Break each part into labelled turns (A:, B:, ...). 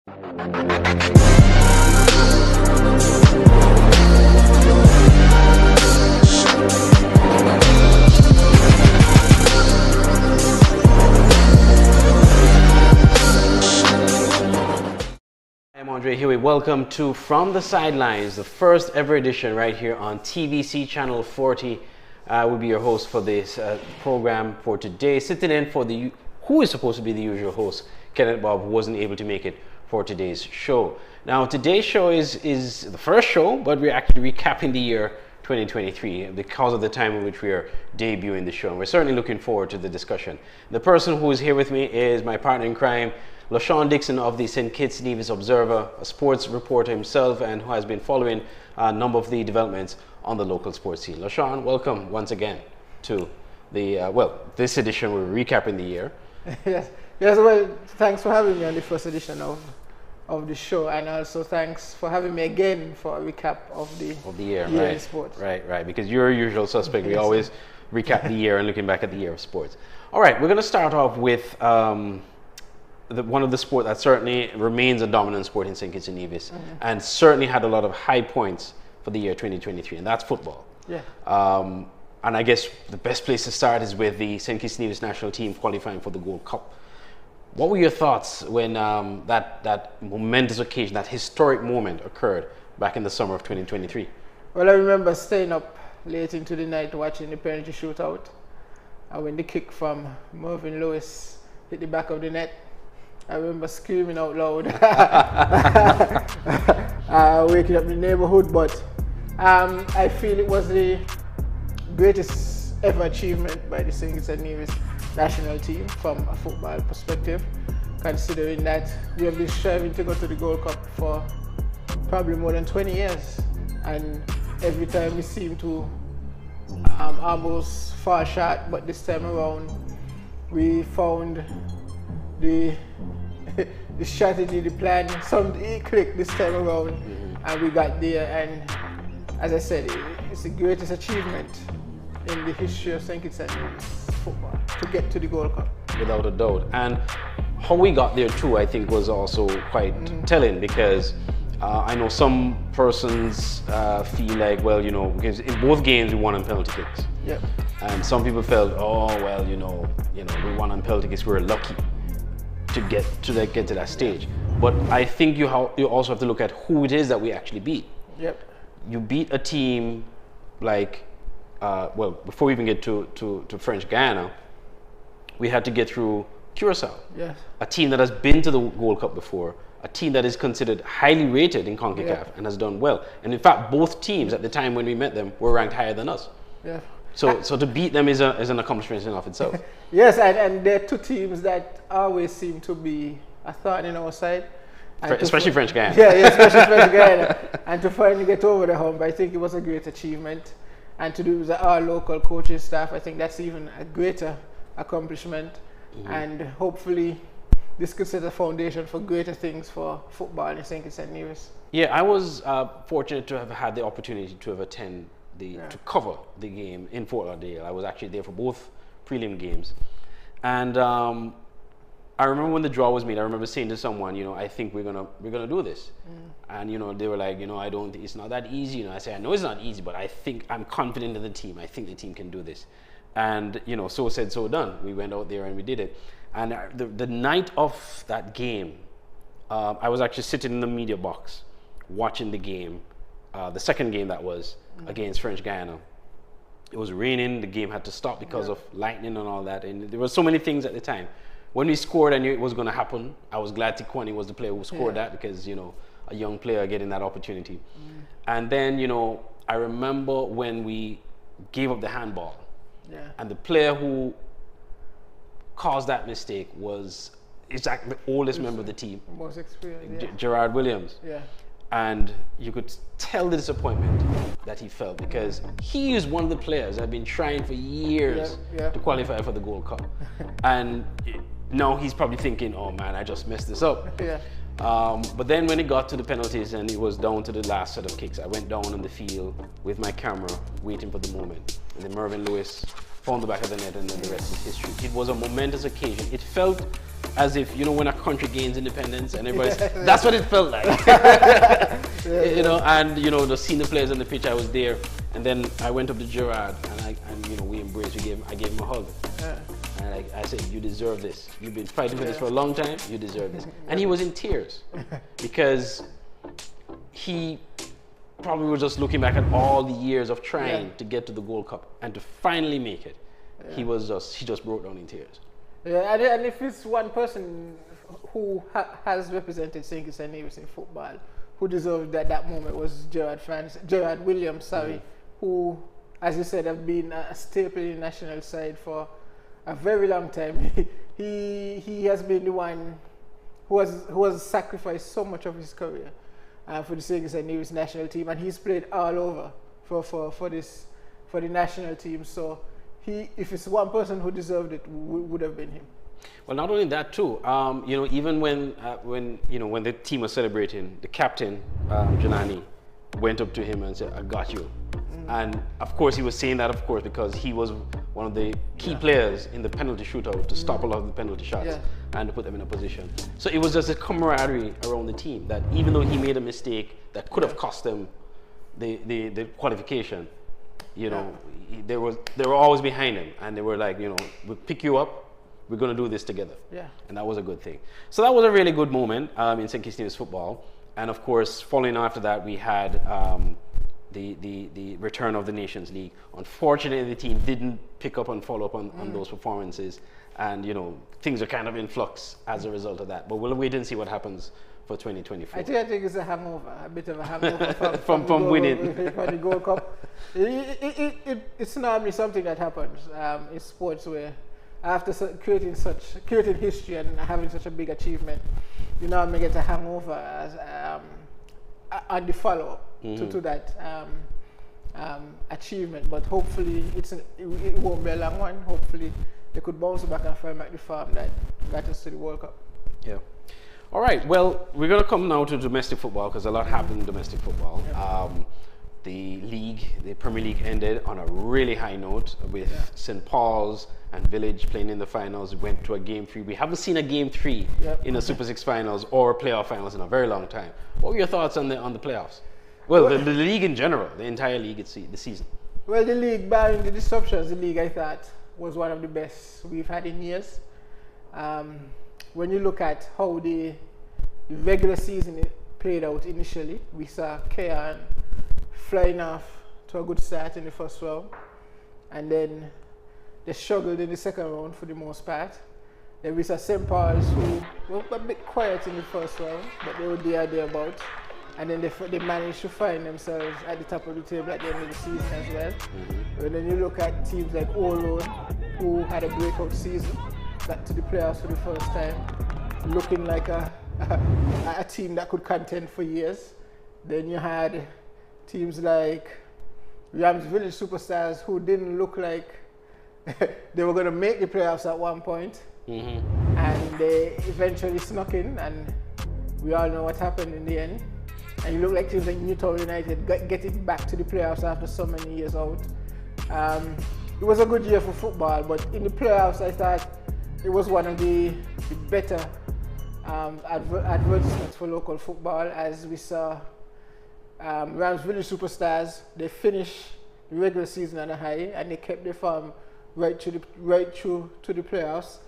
A: I'm Andre Huey. Welcome to From the Sidelines, the first ever edition right here on TVC Channel 40. I will be your host for this program for today. Sitting in for who is supposed to be the usual host, Kenneth Bob, who wasn't able to make it for today's show. Now, today's show is the first show, but we're actually recapping the year 2023 because of the time in which we are debuting the show. And we're certainly looking forward to the discussion. The person who is here with me is my partner in crime, LaShawn Dixon of the St. Kitts Nevis Observer, a sports reporter himself and who has been following a number of the developments on the local sports scene. LaShawn, welcome once again to the, this edition. We're recapping the year.
B: Yes, well, thanks for having me on the first edition of the show, and also thanks for having me again for a recap of the
A: year
B: right,
A: in
B: sports.
A: Right, because you're a usual suspect. We always recap the year and looking back at the year of sports. All right, we're going to start off with one of the sport that certainly remains a dominant sport in St. Kitts and Nevis, and certainly had a lot of high points for the year 2023, and that's football.
B: Yeah.
A: And I guess the best place to start is with the St. Kitts Nevis national team qualifying for the Gold Cup. What were your thoughts when that momentous occasion, that historic moment occurred back in the summer of 2023?
B: Well, I remember staying up late into the night watching the penalty shootout, and when the kick from Mervyn Lewis hit the back of the net, I remember screaming out loud, waking up the neighborhood. But I feel it was the greatest ever achievement by the St. Kitts and Nevis national team from a football perspective, considering that we have been striving to go to the Gold Cup for probably more than 20 years, and every time we seem to almost fall short. But this time around, we found the strategy, the plan, it clicked this time around, and we got there. And as I said, it's the greatest achievement in the history of St. Kitts and Nevis football to get to the Gold Cup. Without
A: a doubt. And how we got there too, I think, was also quite telling, because I know some persons feel like, well, because in both games we won on penalty kicks.
B: Yep.
A: And some people felt, oh, well, we won on penalty kicks, we were lucky to get to that stage. But I think you also have to look at who it is that we actually beat.
B: Yep.
A: You beat a team like, before we even get to French Guiana, we had to get through Curacao.
B: Yes.
A: A team that has been to the Gold Cup before, a team that is considered highly rated in CONCACAF and has done well. And in fact, both teams at the time when we met them were ranked higher than us.
B: Yeah.
A: So to beat them is an accomplishment in and of itself.
B: Yes, and they're two teams that always seem to be a thorn in our side.
A: Especially French Guiana.
B: Yeah, especially French Guiana. And to finally get over the hump, I think it was a great achievement. And to do with our local coaching staff, I think that's even a greater accomplishment. And hopefully this could set a foundation for greater things for football in St. Kitts and Nevis.
A: Yeah, I was fortunate to have had the opportunity to have attend to cover the game in Fort Lauderdale. I was actually there for both prelim games. And I remember when the draw was made, I remember saying to someone, I think we're gonna do this. And they were like, I don't think it's not that easy. I say, I know it's not easy, but I'm confident in the team. I think the team can do this. And so said, so done. We went out there and we did it. And the night of that game, I was actually sitting in the media box watching the game, the second game that was against French Guiana. It was raining, the game had to stop because of lightning and all that, and there were so many things at the time. When we scored, I knew it was going to happen. I was glad Tikwani was the player who scored that, because a young player getting that opportunity. And then I remember when we gave up the handball, and the player who caused that mistake was exactly the oldest member of the team,
B: most experienced,
A: Gerard Williams. And you could tell the disappointment that he felt, because he is one of the players that have been trying for years to qualify for the Gold Cup. And now he's probably thinking, oh man, I just messed this up. But then when it got to the penalties and it was down to the last set of kicks, I went down on the field with my camera waiting for the moment. And then Mervyn Lewis found the back of the net, and then the rest is history. It was a momentous occasion. It felt as if, you know, when a country gains independence and everybody's, that's what it felt like. You know, and, you know, the senior players on the pitch, I was there. And then I went up to Gerard and you know, we embraced, I gave him a hug. And I said, you deserve this. You've been fighting for this for a long time, you deserve this. And he was in tears because he probably was just looking back at all the years of trying to get to the Gold Cup and to finally make it. He just broke down in tears.
B: Yeah, and if it's one person who has represented St. Kitts and Nevis in football, who deserved that moment was Gerard Williams, who, as you said, have been a staple in the national side for a very long time. he has been the one who has sacrificed so much of his career for the St. Kitts and Nevis national team, and he's played all over for the national team. So if it's one person who deserved it, would have been him.
A: Well, not only that too. You know, even when the team was celebrating, the captain Janani went up to him and said, "I got you." And of course, he was saying that, of course, because he was one of the key players in the penalty shootout to stop a lot of the penalty shots and to put them in a position. So it was just a camaraderie around the team that even though he made a mistake that could have cost them the qualification, you know, they were always behind him, and they were like, you know, we'll pick you up. We're going to do this together. Yeah. And that was a good thing. So that was a really good moment in St. Kitts Nevis football. And of course, following after that, we had the return of the Nations League. Unfortunately, the team didn't pick up and follow up on those performances. And, you know, things are kind of in flux as a result of that. But we'll wait and see what happens for 2024.
B: I think it's a hangover, a bit of a hangover
A: from winning.
B: From the Gold Cup. It's normally something that happens in sports where after creating history and having such a big achievement, you normally get a hangover as on the follow-up to that achievement. But hopefully it won't be a long one. Hopefully they could bounce back and find back the form that got us to the World Cup. Yeah.
A: All right. Well, we're going to come now to domestic football because a lot happened in domestic football. The Premier League ended on a really high note with St. Paul's and Village playing in the finals. We went to a game 3. We haven't seen a game 3 in the Super 6 finals or playoff finals in a very long time. What were your thoughts on the playoffs? Well, the league in general, the entire league, the season.
B: Well, the league, barring the disruptions, the league I thought was one of the best we've had in years. When you look at how the regular season played out initially, we saw Cairn flying off to a good start in the first round, and then they struggled in the second round for the most part. Then we saw St. Paul's, who were a bit quiet in the first round, but they were thereabouts. And then they managed to find themselves at the top of the table at the end of the season as well. And then you look at teams like Orlone, who had a breakout season, got to the playoffs for the first time, looking like a team that could contend for years. Then you had teams like Rams Village Superstars, who didn't look like they were going to make the playoffs at one point. And they eventually snuck in, and we all know what happened in the end. And you look like teams like Newtown United getting back to the playoffs after so many years out. It was a good year for football, but in the playoffs I thought it was one of the better advertisements for local football, as we saw Rams Village Superstars. They finished the regular season on a high, and they kept their form right through to the playoffs,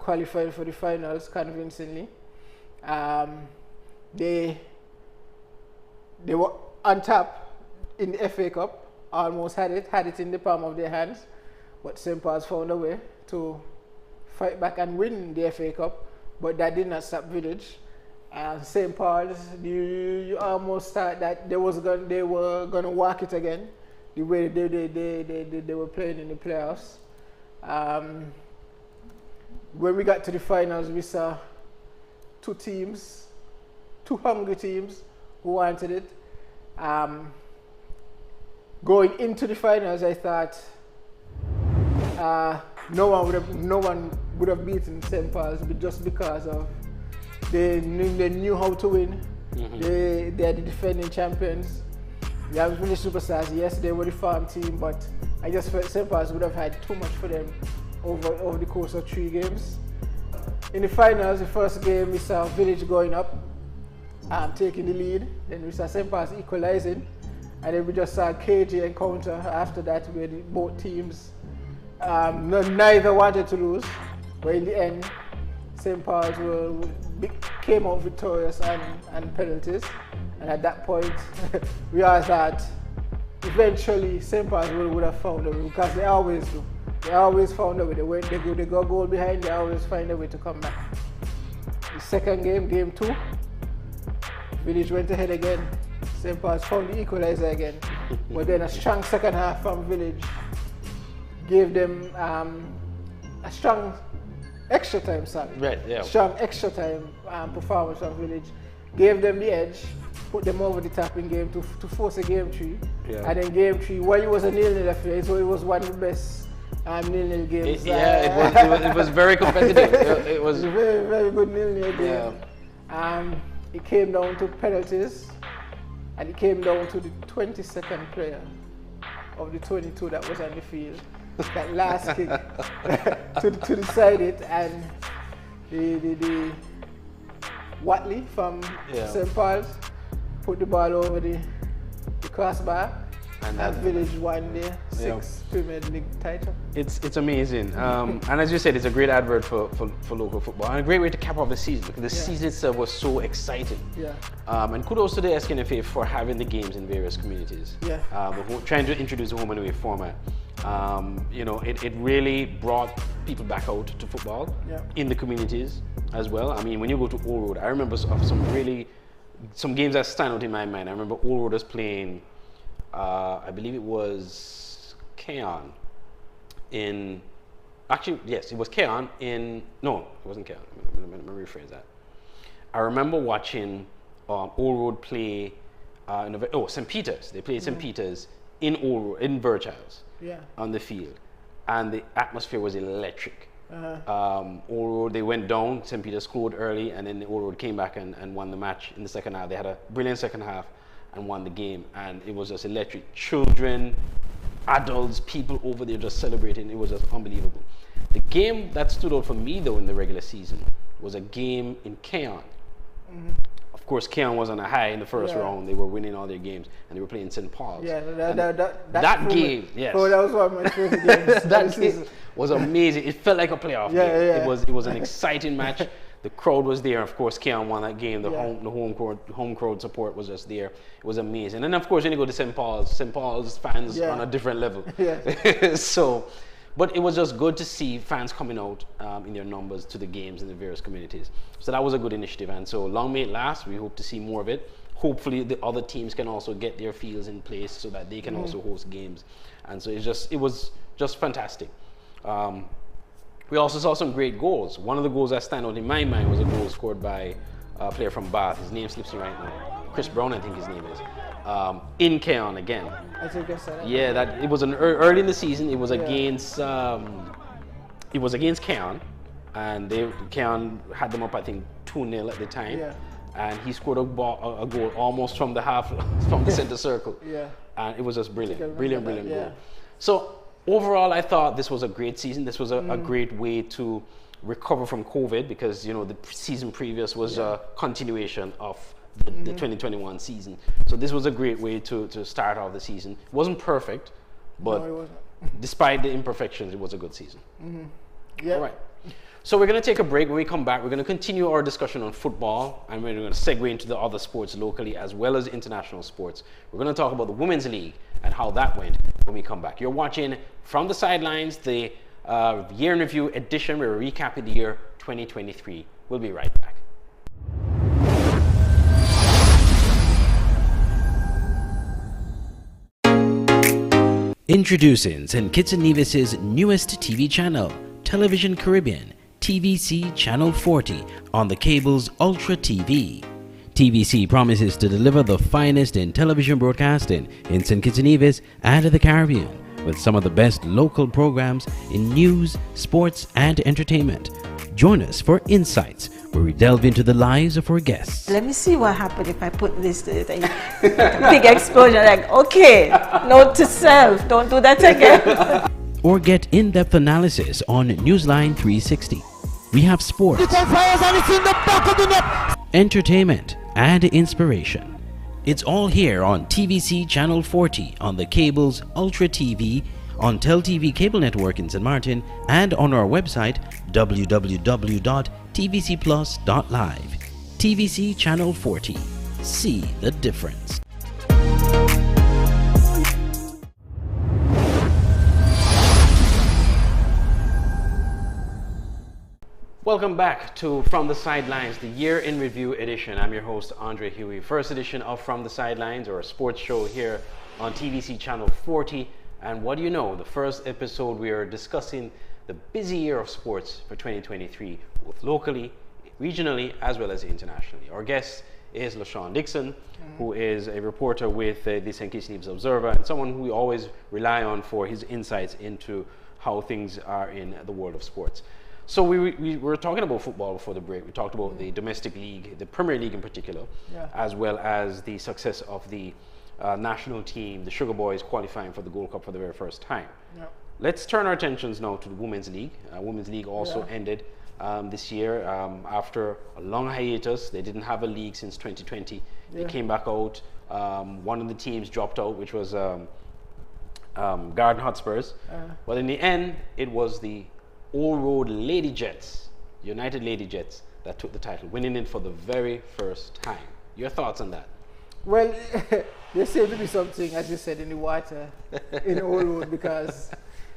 B: qualifying for the finals convincingly. They were on top in the FA Cup, almost had it in the palm of their hands, but St. Paul's found a way to fight back and win the FA Cup, but that did not stop Village. St. Paul's, you almost thought that they were going to walk it again, the way they were playing in the playoffs. When we got to the finals, we saw two hungry teams who wanted it. Going into the finals, I thought no one would have beaten St. Paul's just because of they knew how to win. They are the defending champions. The Rams Village Superstars, yes, they were the farm team, but I just felt St. Paul's would have had too much for them over the course of 3 games. in the finals, the first game, we saw Village going up, taking the lead. Then we saw St. Paul's equalizing. And then we just saw a KJ encounter after that where both teams, neither wanted to lose. But in the end, St. Paul's came out victorious and penalties. And at that point, we all thought eventually St. Paul's would have found a way, because they always do. They always found a way. They go goal behind, they always find a way to come back. The second game, game 2, Village went ahead again. St. Paul's found the equalizer again. But then a strong second half from Village gave them a strong extra time,
A: Right, yeah.
B: Strong extra time performance from Village. Gave them the edge, put them over the top in game 2 to force a game 3.
A: Yeah.
B: And then game 3, while it was a 0-0 affair, so it was one of the best 0-0 games.
A: It was very competitive. It was
B: a very, very good 0-0 game. Yeah. It came down to penalties, and it came down to the 22nd player of the 22 that was on the field. That last kick to decide it, and the Watley from St. Paul's put the ball over the crossbar, and Village won the 6th Premier League title.
A: It's amazing, and as you said, it's a great advert for local football and a great way to cap off the season, because the season itself was so exciting. Yeah. And kudos to the SKNFA for having the games in various communities. Yeah. Trying to introduce a home and away format. You know, it really brought people back out to football in the communities as well. I mean, when you go to Old Road, I remember some games that stand out in my mind. I remember Old Road was playing, I believe it was Keon in, actually, yes, it was Keon in, no, it wasn't Keon. Let me rephrase that. I remember watching Old Road play, St. Peter's. They played St. Peter's in Old Road, in Birchhouse. Yeah. On the field, and the atmosphere was electric. Old Road, they went down, St. Peter scored early, and then the Old Road came back and won the match in the second half. They had a brilliant second half and won the game, and it was just electric. Children, adults, people over there just celebrating. It was just unbelievable. The game that stood out for me though in the regular season was a game in Keon. Of course, Keon was on a high in the first round. They were winning all their games, and they were playing St. Paul's. Yeah, that game, yes. Oh, that was one of my favorite games. That game was amazing. It felt like a playoff game. Yeah. It was an exciting match. The crowd was there. Of course, Keon won that game. The home crowd support was just there. It was amazing. And of course, when you go to St. Paul's fans on a different level. Yeah. But it was just good to see fans coming out in their numbers to the games in the various communities. So that was a good initiative, and so long may it last. We hope to see more of it. Hopefully the other teams can also get their fields in place so that they can also host games. And so it was just fantastic. We also saw some great goals. One of the goals that stand out in my mind was a goal scored by a player from Bath. His name slips me right now. Chris Brown, I think his name is. In Keon again. I think I said that. Yeah, that it was early in the season. It was against Keon, and Keon had them up, I think 2-0 at the time. Yeah. And he scored a goal almost from the center circle. Yeah. And it was just brilliant goal. So overall, I thought this was a great season. This was a great way to recover from COVID, because the season previous was a continuation of the 2021 season. So this was a great way to start off the season. It wasn't perfect, but it wasn't. Despite the imperfections, it was a good season. Yeah. All right. So we're going to take a break. When we come back, we're going to continue our discussion on football, and we're going to segue into the other sports locally as well as international sports. We're going to talk about the Women's League and how that went when we come back. You're watching From the Sidelines, the Year in Review edition. We're recapping the year 2023. We'll be right back.
C: Introducing St. Kitts and Nevis' newest TV channel, Television Caribbean, TVC Channel 40 on the cable's Ultra TV. TVC promises to deliver the finest in television broadcasting in St. Kitts and Nevis and the Caribbean, with some of the best local programs in news, sports, and entertainment. Join us for Insights, where we delve into the lives of our guests.
D: Let me see what happened if I put this to it. Big explosion, like, okay, note to self, don't do that again.
C: Or get in-depth analysis on Newsline 360. We have sports, entertainment, and inspiration. It's all here on TVC Channel 40 on the cables Ultra TV, on Tel TV cable network in St. Martin, and on our website www.tvcplus.live. TVC Channel 40. See the difference.
A: Welcome back to From the Sidelines, the Year in Review edition. I'm your host, Andre Huey. First edition of From the Sidelines, or a sports show here on TVC Channel 40. And what do you know? The first episode, we are discussing the busy year of sports for 2023, both locally, regionally, as well as internationally. Our guest is LaShawn Dixon, who is a reporter with the St. Kitts Nevis Observer, and someone who we always rely on for his insights into how things are in the world of sports. So we were talking about football before the break. We talked about the domestic league, the Premier League in particular, as well as the success of the national team, the Sugar Boys, qualifying for the Gold Cup for the very first time. Let's turn our attentions now to the Women's League. Women's League also ended this year after a long hiatus. They didn't have a league since 2020. They came back out. One of the teams dropped out, which was Garden Hotspurs. But in the end, it was the Old Road Lady Jets, United Lady Jets, that took the title, winning it for the very first time. Your thoughts on that?
B: Well, there seems to be something, as you said, in the water in Old Road, because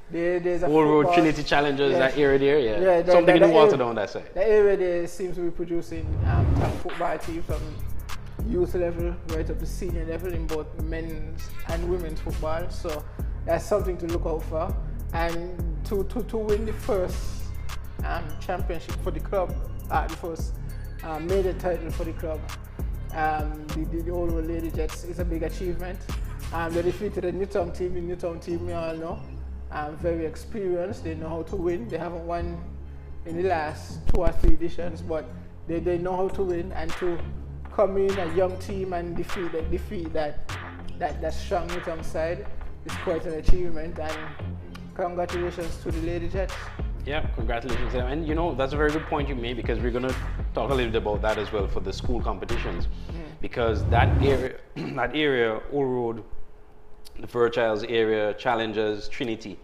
B: there's a
A: Old Road
B: football,
A: Trinity Challengers, that area there, something in the water down that side.
B: The area there seems to be producing top football teams from youth level right up to senior level in both men's and women's football. So that's something to look out for. And to win the first championship for the club, the first major title for the club, the Old Road Lady Jets is a big achievement. They defeated the Newtown team. The Newtown team, we all know, very experienced. They know how to win. They haven't won in the last 2 or 3 editions, but they know how to win, and to come in a young team and defeat that strong Newtown side is quite an achievement. And congratulations to the Lady Jets.
A: Yeah, congratulations. And you know, that's a very good point you made, because we're going to talk a little bit about that as well for the school competitions. Because that area, Old Road, the Fairchilds area, Challengers, Trinity,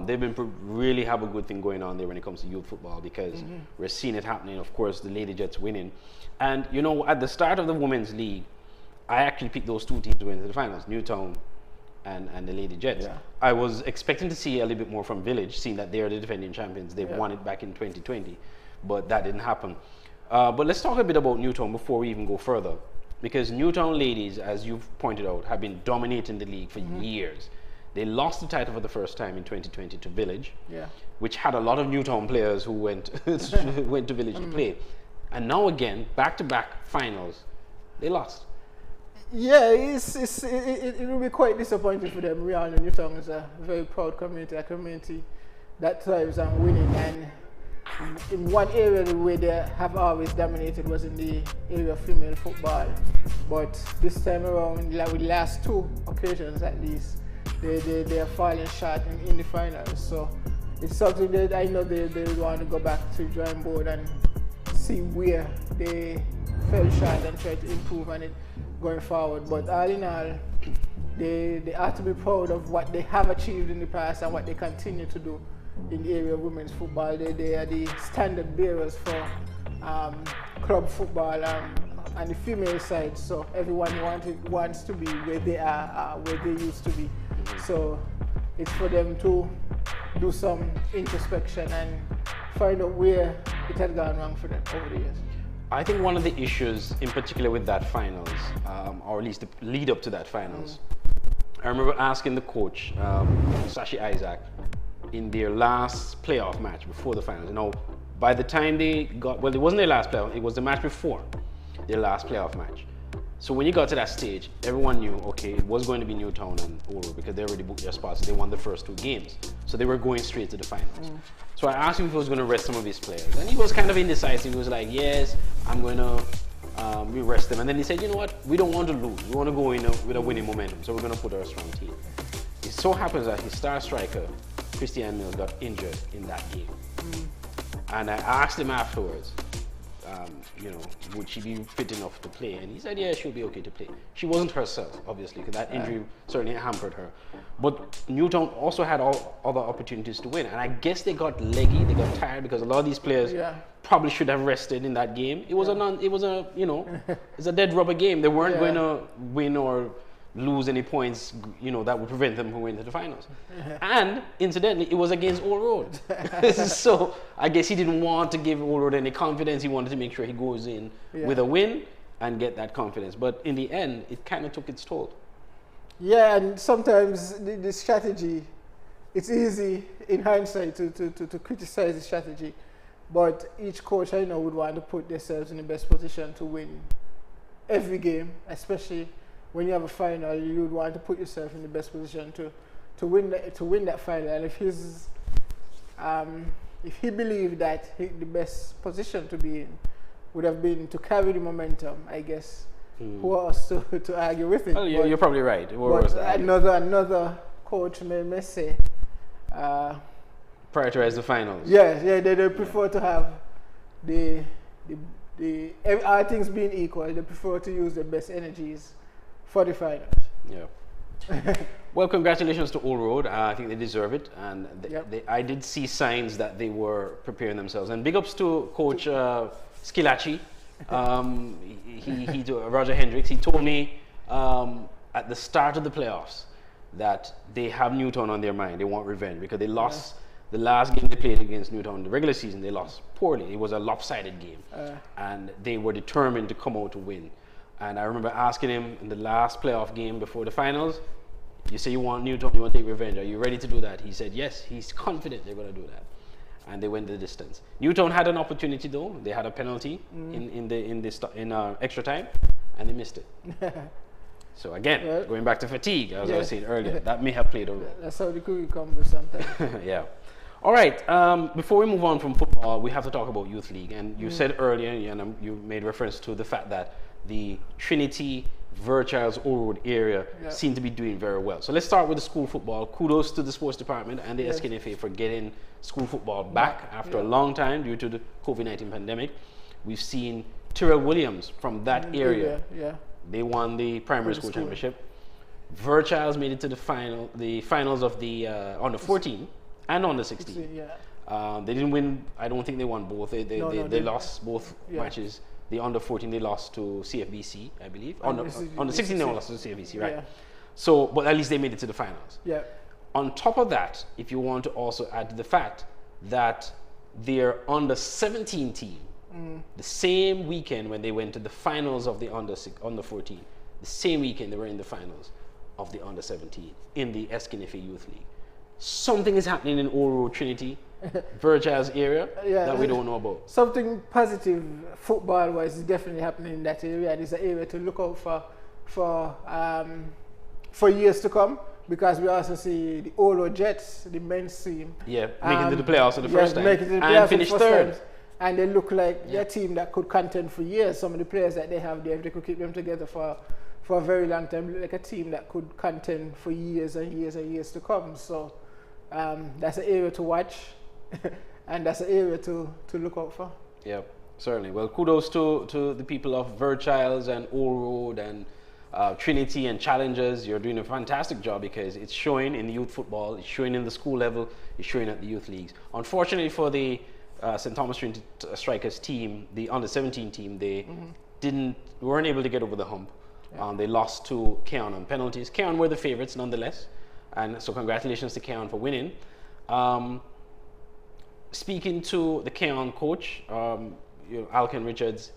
A: they've been really have a good thing going on there when it comes to youth football, because we're seeing it happening. Of course, the Lady Jets winning. And you know, at the start of the Women's League, I actually picked those 2 teams to win to the finals, Newtown and the Lady Jets. I was expecting to see a little bit more from Village, seeing that they are the defending champions. They've won it back in 2020, but that didn't happen. But let's talk a bit about Newtown before we even go further, because Newtown ladies, as you've pointed out, have been dominating the league for years. They lost the title for the first time in 2020 to Village, which had a lot of Newtown players who went to Village to play. And now again, back-to-back finals, they lost.
B: Yeah, it will be quite disappointing for them. We all know Newtown is a very proud community, a community that thrives on winning. And in one area, the way they have always dominated was in the area of female football. But this time around, like with the last 2 occasions at least, they are falling short in the finals. So it's something that I know they want to go back to the drawing board and see where they fell short and try to improve on it going forward. But all in all, they ought to be proud of what they have achieved in the past and what they continue to do in the area of women's football. They are the standard bearers for club football and the female side. So everyone wants to be where they are, where they used to be. So it's for them to do some introspection and find out where it had gone wrong for them over the years.
A: I think one of the issues, in particular with that finals, or at least the lead up to that finals, I remember asking the coach, Sashi Isaac, in their last playoff match before the finals. You know, by the time they got, well, it wasn't their last playoff, it was the match before their last playoff match. So when you got to that stage, everyone knew, okay, it was going to be Newtown and Old Road, because they already booked their spots. So they won the first 2 games. So they were going straight to the finals. So I asked him if he was going to rest some of his players. And he was kind of indecisive. He was like, yes, I'm going to rest them. And then he said, you know what, we don't want to lose. We want to go in with a winning momentum. So we're going to put our strong team. It so happens that his star striker, Christiane Mills, got injured in that game. And I asked him afterwards, you know, would she be fit enough to play? And he said, yeah, she'll be okay to play. She wasn't herself, obviously, because that injury certainly hampered her. But Newtown also had all other opportunities to win. And I guess they got leggy, they got tired, because a lot of these players probably should have rested in that game. It was you know, it's a dead rubber game. They weren't going to win or lose any points, you know, that would prevent them from winning to the finals. And incidentally, it was against Old Road. So I guess he didn't want to give Old Road any confidence. He wanted to make sure he goes in with a win and get that confidence. But in the end, it kind of took its toll. Yeah, and sometimes the strategy, it's easy in hindsight to criticize the strategy, but each coach I know would want to put themselves in the best position to win every game, especially when you have a final. You would want to put yourself in the best position to win that final. And if he believed that the best position to be in would have been to carry the momentum, I guess who are us to argue with it? Well, you're probably right. But another coach may say prioritize the finals. Yeah, they prefer to have all things being equal, they prefer to use their best energies for the finals. Yeah. Well, congratulations to Old Road. I think they deserve it, and I did see signs that they were preparing themselves. And big ups to Coach Schillaci. Roger Hendricks. He told me at the start of the playoffs that they have Newtown on their mind. They want revenge because they lost the last game they played against Newtown in the regular season. They lost poorly. It was a lopsided game, and they were determined to come out to win. And I remember asking him in the last playoff game before the finals, you say you want Newtown, you want to take revenge. Are you ready to do that? He said yes. He's confident they're going to do that. And they went the distance. Newtown had an opportunity though. They had a penalty in extra time, and they missed it. So again, going back to fatigue, as I was saying earlier, that may have played a role. That's how the cookie comes sometimes. Yeah. All right. Before we move on from football, we have to talk about youth league. And you said earlier, and you made reference to the fact that the Trinity, Virchilds, Old Road area seem to be doing very well. So let's start with the school football. Kudos to the sports department and the SKNFA for getting school football back after a long time due to the COVID-19 pandemic. We've seen Tyrrell Williams from that area. They won the primary school championship. Virchilds made it to the finals of the under 14 and under 16. They didn't win. I don't think they won both. They lost both matches. The under 14 they lost to CFBC, I believe. Under 16 they lost to CFBC, right? So, but at least they made it to the finals. On top of that, if you want to also add the fact that their under 17 team, the same weekend when they went to the finals of the under 14, the same weekend they were in the finals of the under 17 in the SKNFA Youth League. Something is happening in Old Road, Trinity, Virchilds area that we don't know about. Something positive football-wise is definitely happening in that area. It's an area to look out for years to come, because we also see the Old Road Jets, the men's team, making it to the playoffs for the first time and finished third. And they look like a team that could contend for years. Some of the players that they have there, if they could keep them together for a very long time, look like a team that could contend for years and years and years to come. So that's an area to watch. And that's an area to look out for. Yeah, certainly. Well, kudos to the people of Virchilds and Old Road and Trinity and Challengers. You're doing a fantastic job, because it's showing in the youth football, it's showing in the school level, it's showing at the youth leagues. Unfortunately for the St. Thomas Trinity Strikers team, the under 17 team, they weren't able to get over the hump. They lost to Keon on penalties. Keon were the favorites nonetheless, and so congratulations to Keon for winning. Speaking to the Keon coach, Alken Richards,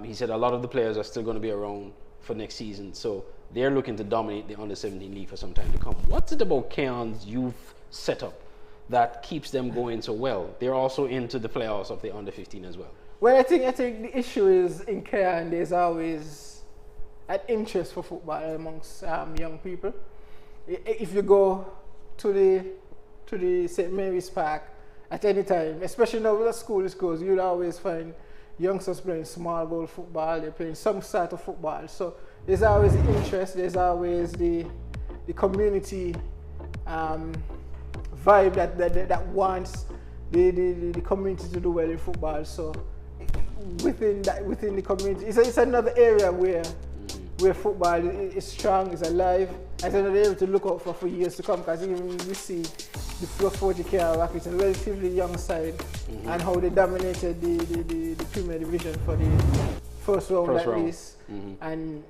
A: he said a lot of the players are still going to be around for next season, so they're looking to dominate the under 17 league for some time to come. What's it about Keon's youth setup that keeps them going so well? They're also into the playoffs of the under 15 as well. Well, I think the issue is in Keon, there's always an interest for football amongst young people. If you go to the St. Mary's Park at any time, especially now with the school is closed, you'll always find youngsters playing small goal football, they're playing some sort of football. So there's always the interest, there's always the community vibe that wants
B: the community to do well in football. So within the community, it's another area where football is strong, is alive. It's another area to look out for years to come, because even we see the 40K Rockets, a relatively young side, and how they dominated the Premier Division for the first round at least. And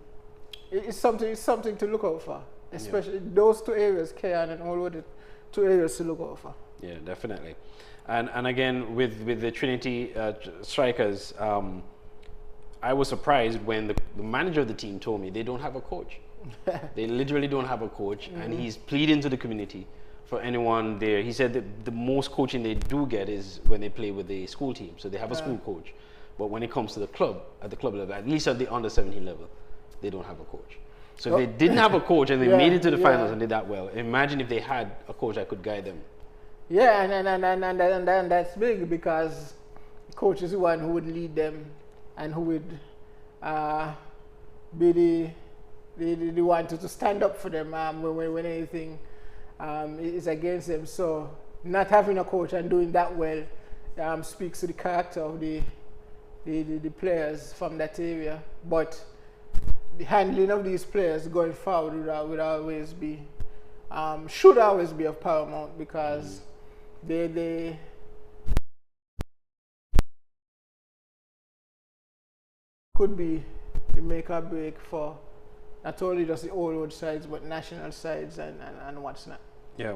B: it's something to look out for, especially those two areas, Kean and Allwood, two areas to look out for.
A: Yeah, definitely. And again, with the Trinity Strikers, I was surprised when the manager of the team told me they don't have a coach. They literally don't have a coach, and he's pleading to the community for anyone there. He said that the most coaching they do get is when they play with the school team, so they have a school coach. But when it comes to the club, at the club level, at least at the under 17 level, they don't have a coach. So if they didn't have a coach and they made it to the finals and did that well, imagine if they had a coach that could guide them.
B: Yeah, and that's big, because the coach is the one who would lead them and who would be the one to stand up for them when anything is against them. So not having a coach and doing that well speaks to the character of the players from that area. But the handling of these players going forward would always be, should always be of paramount, because they could be the make or break for not only just the old road sides, but national sides and what's not.
A: Yeah.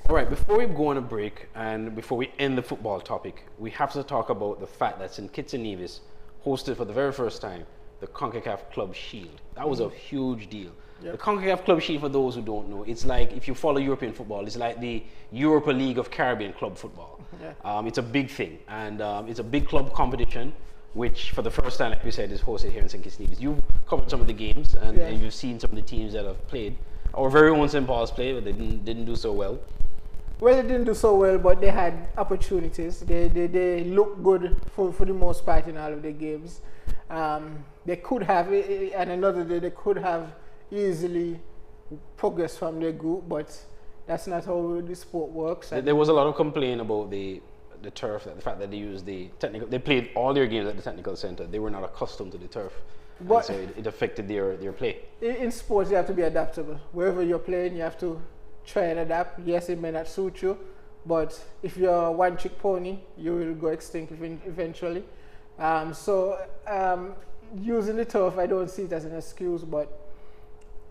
A: All right, before we go on a break and before we end the football topic, we have to talk about the fact that St. Kitts and Nevis hosted for the very first time the CONCACAF Club Shield. That was a huge deal. Yep. The CONCACAF Club Shield, for those who don't know, it's like, if you follow European football, it's like the Europa League of Caribbean club football. Yeah. It's a big thing, and it's a big club competition, which for the first time, like we said, is hosted here in St. Kitts and Nevis. You've covered some of the games, and you've seen some of the teams that have played. Our very own St. Paul's played, but they didn't do so well.
B: Well, they didn't do so well, but they had opportunities. They looked good for the most part in all of the games. They could have, and another day, they could have easily progressed from their group, but that's not how the sport works.
A: There was a lot of complaint about the turf, the fact that they used the technical. They played all their games at the technical center. They were not accustomed to the turf, but so it affected their play. In
B: sports, you have to be adaptable. Wherever you're playing, you have to try and adapt. Yes, it may not suit you, but if you're a one-trick pony, you will go extinct eventually. Using the turf, I don't see it as an excuse, but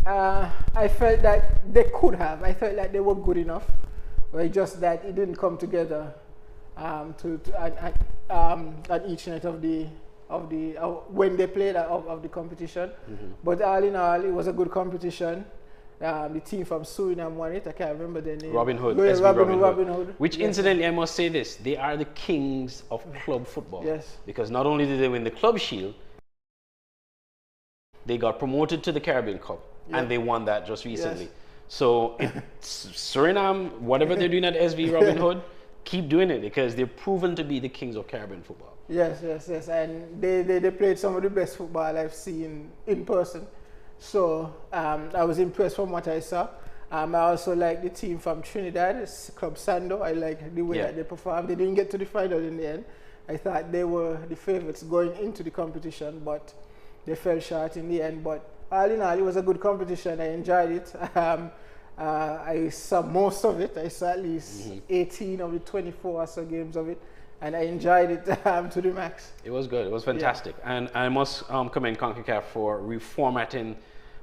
B: I felt that they could have. I felt like they were good enough, but just that it didn't come together at each night of the when they played of the competition. But all in all, it was a good competition. The team from Suriname won it. I can't remember their name.
A: Robin Hood.
B: Robin Hood.
A: Which, incidentally, I must say this: they are the kings of club football. Yes. Because not only did they win the Club Shield, they got promoted to the Caribbean Cup, and they won that just recently. Yes. So Suriname, whatever they're doing at SV Robin Hood, keep doing it, because they're proven to be the kings of Caribbean football. Yes,
B: and they played some of the best football I've seen in person. So I was impressed from what I saw. I also like the team from Trinidad, Club Sando. I like the way that they performed. They didn't get to the final in the end. I thought they were the favorites going into the competition, but they fell short in the end. But all in all, it was a good competition. I enjoyed it. I saw most of it. I saw at least 18 of the 24 or so games of it, and I enjoyed it to the max.
A: It was good. It was fantastic. And I must commend CONCACAF for reformatting,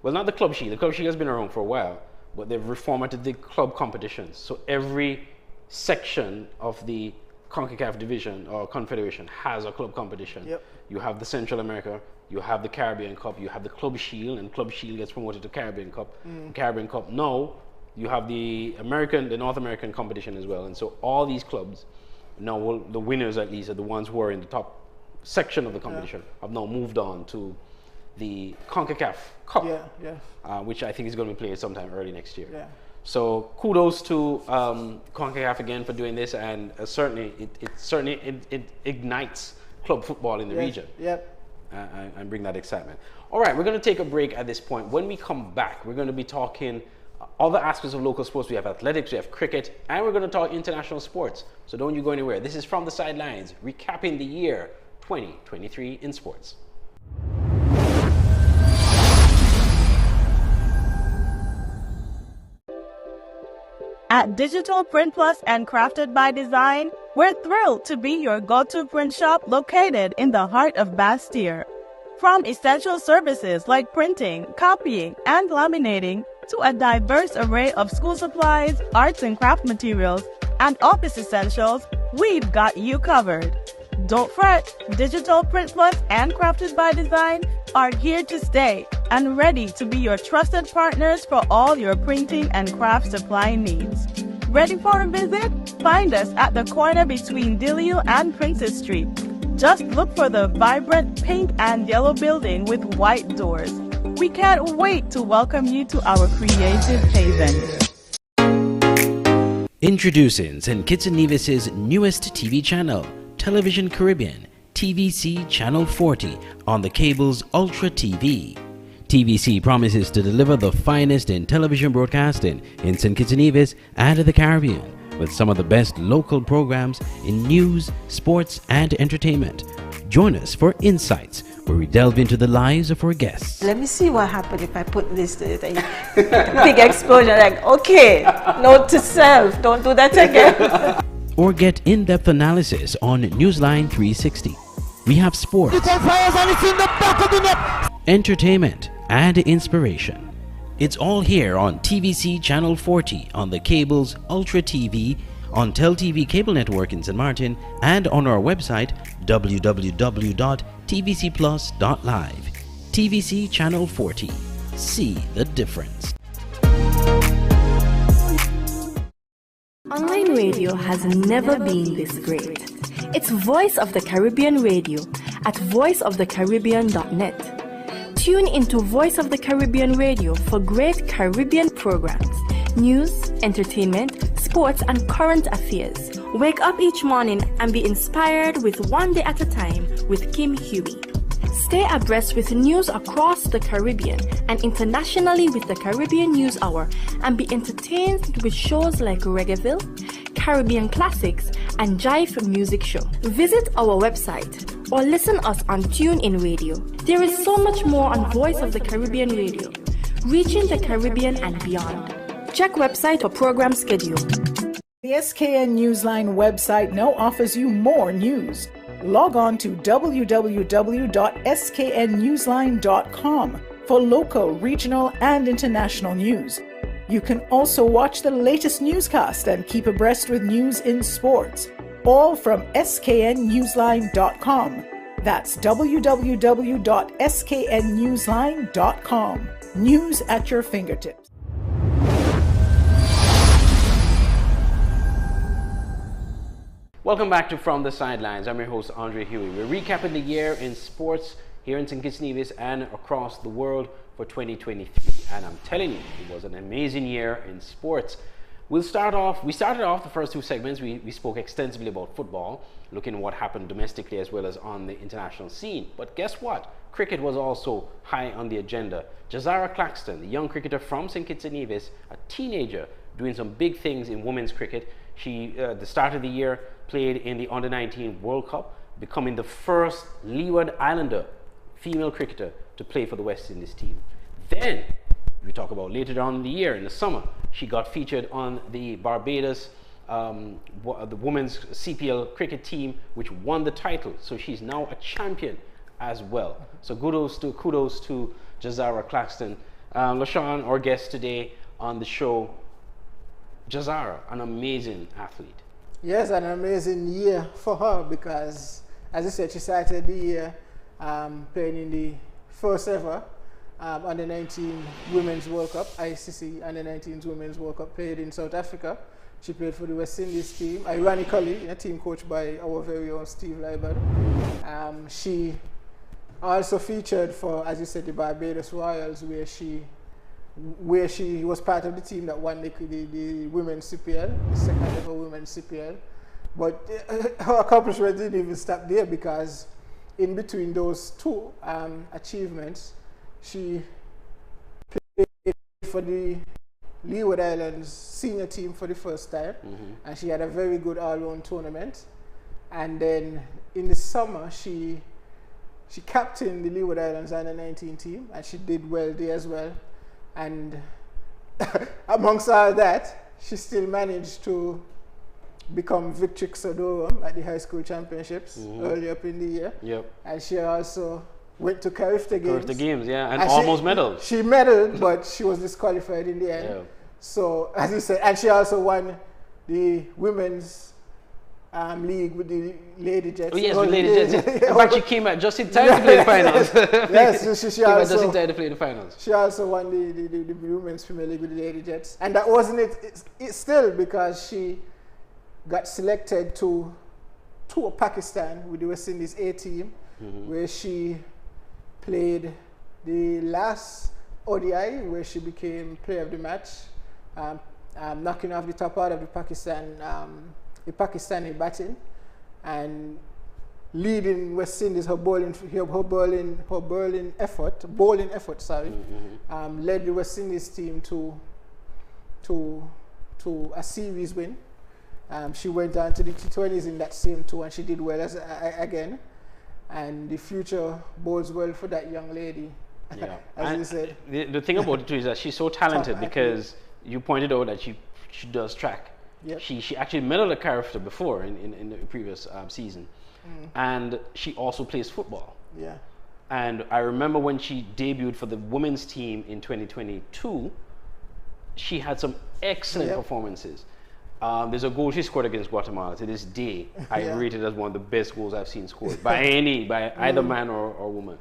A: well, not the Club Shield. The Club Shield has been around for a while, but they've reformatted the club competitions. So every section of the CONCACAF division or confederation has a club competition. Yep. You have the Central America, you have the Caribbean Cup, you have the Club Shield, and Club Shield gets promoted to Caribbean Cup. Caribbean Cup, now you have the North American competition as well. And so all these clubs, now the winners at least are the ones who are in the top section of the competition, have now moved on to the CONCACAF Cup, which I think is going to be played sometime early next year. Yeah. So kudos to CONCACAF again for doing this, and certainly it ignites club football in the region. Yep. And bring that excitement. All right, we're going to take a break at this point. When we come back, we're going to be talking other aspects of local sports. We have athletics, we have cricket, and we're going to talk international sports. So don't you go anywhere. This is From the Sidelines, recapping the year 2023 in sports.
E: At Digital Print Plus and Crafted by Design, we're thrilled to be your go-to print shop located in the heart of Bastille. From essential services like printing, copying, and laminating, to a diverse array of school supplies, arts and craft materials, and office essentials, we've got you covered. Don't fret, Digital Print Plus and Crafted by Design are here to stay and ready to be your trusted partners for all your printing and craft supply needs. Ready for a visit? Find us at the corner between Dillio and Princess Street. Just look for the vibrant pink and yellow building with white doors. We can't wait to welcome you to our creative haven.
C: Introducing St. Kitts and Nevis's newest TV channel, Television Caribbean, TVC Channel 40 on the cable's Ultra TV. TVC promises to deliver the finest in television broadcasting in St. Kitts and Nevis and the Caribbean, with some of the best local programs in news, sports, and entertainment. Join us for Insights, where we delve into the lives of our guests.
D: Let me see what happened if I put this to it. Big explosion, like, okay, note to self, don't do that again.
C: Or get in-depth analysis on Newsline 360. We have sports, entertainment, and inspiration. It's all here on TVC Channel 40 on the cable's Ultra TV, on TelTV Cable Network in St. Martin, and on our website www.tvcplus.live. TVC Channel 40. See the difference.
F: Online radio has never been this great. It's Voice of the Caribbean Radio at voiceofthecaribbean.net. Tune into Voice of the Caribbean Radio for great Caribbean programs, news, entertainment, sports, and current affairs. Wake up each morning and be inspired with One Day at a Time with Kim Huey. Stay abreast with news across the Caribbean and internationally with the Caribbean News Hour, and be entertained with shows like Reggaeville, Caribbean Classics, and Jive Music Show. Visit our website or listen us on TuneIn Radio. There is so much more on Voice of the Caribbean Radio, reaching the Caribbean and beyond. Check website for program schedule.
G: The SKN Newsline website now offers you more news. Log on to www.sknnewsline.com for local, regional, and international news. You can also watch the latest newscast and keep abreast with news in sports, all from sknnewsline.com. That's www.sknnewsline.com. News at your fingertips.
A: Welcome back to From the Sidelines. I'm your host, Andre Huey. We're recapping the year in sports here in St. Kitts and Nevis and across the world for 2023. And I'm telling you, it was an amazing year in sports. We started off the first two segments. We spoke extensively about football, looking at what happened domestically as well as on the international scene. But guess what? Cricket was also high on the agenda. Jazara Claxton, the young cricketer from St. Kitts and Nevis, a teenager doing some big things in women's cricket. She, the start of the year, played in the Under-19 World Cup, becoming the first Leeward Islander female cricketer to play for the West Indies team. Then, we talk about later on in the year, in the summer, she got featured on the Barbados, the women's CPL cricket team, which won the title. So she's now a champion as well. So kudos to Jazara Claxton. LaShawn, our guest today on the show, Jazara, an amazing athlete.
B: Yes, an amazing year for her because, as you said, she started the year playing in the first ever Under-19 Women's World Cup, ICC Under-19 Women's World Cup, played in South Africa. She played for the West Indies team, ironically, a team coached by our very own Steve Leibert. She also featured for, as you said, the Barbados Royals, where she was part of the team that won the women's CPL, the second ever women's CPL. But her accomplishment didn't even stop there, because in between those two achievements, she played for the Leeward Islands senior team for the first time, and she had a very good all-round tournament. And then in the summer, she captained the Leeward Islands under-19 team, and she did well there as well. And amongst all that, she still managed to become Victrix Odorum at the high school championships early up in the year.
A: Yep.
B: And she also went to Carifta Games.
A: Carifta Games, yeah, and almost medaled.
B: She medaled, but she was disqualified in the end.
A: Yeah.
B: So, as you said, and she also won the women's league with the Lady Jets.
A: Oh, yes, with Lady Jets. In fact, she came out just in time to play the finals.
B: Yes, she also
A: just in time to play the finals.
B: She also won the Women's Premier League with the Lady Jets. And that wasn't it. It's still because she got selected to tour Pakistan with the West Indies A team, where she played the last ODI, where she became player of the match, knocking off the top out of the Pakistani batting, and leading West Indies her bowling effort, led the West Indies team to a series win. She went on to the T20s in that same tour, and she did well again. And the future bodes well for that young lady.
A: Yeah,
B: as you said.
A: The thing about it too is that she's so talented because you pointed out that she does track.
B: Yep.
A: She actually medaled at Carifta before in the previous season, and she also plays football.
B: Yeah.
A: And I remember when she debuted for the women's team in 2022, she had some excellent performances. There's a goal she scored against Guatemala to this day. I rate it as one of the best goals I've seen scored by either man or woman.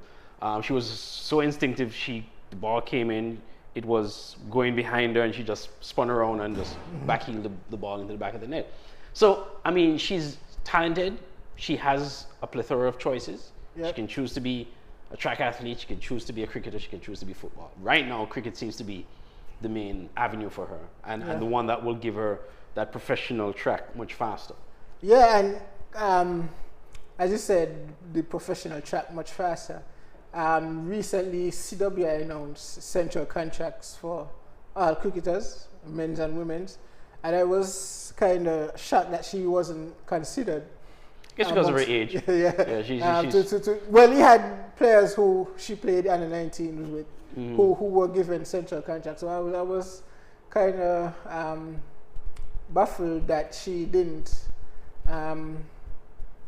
A: She was so instinctive. The ball came in, it was going behind her, and she just spun around and just backheeled the ball into the back of the net. So, I mean, she's talented. She has a plethora of choices. She can choose to be a track athlete. She can choose to be a cricketer. She can choose to be football. Right now, cricket seems to be the main avenue for her, and the one that will give her that professional track much faster.
B: Yeah, and as you said, the professional track much faster. Recently, CWI announced central contracts for all cricketers, men's and women's, and I was kind of shocked that she wasn't considered.
A: I guess because of her age.
B: Well, he had players who she played under 19 with, who were given central contracts. So I was kind of baffled that she didn't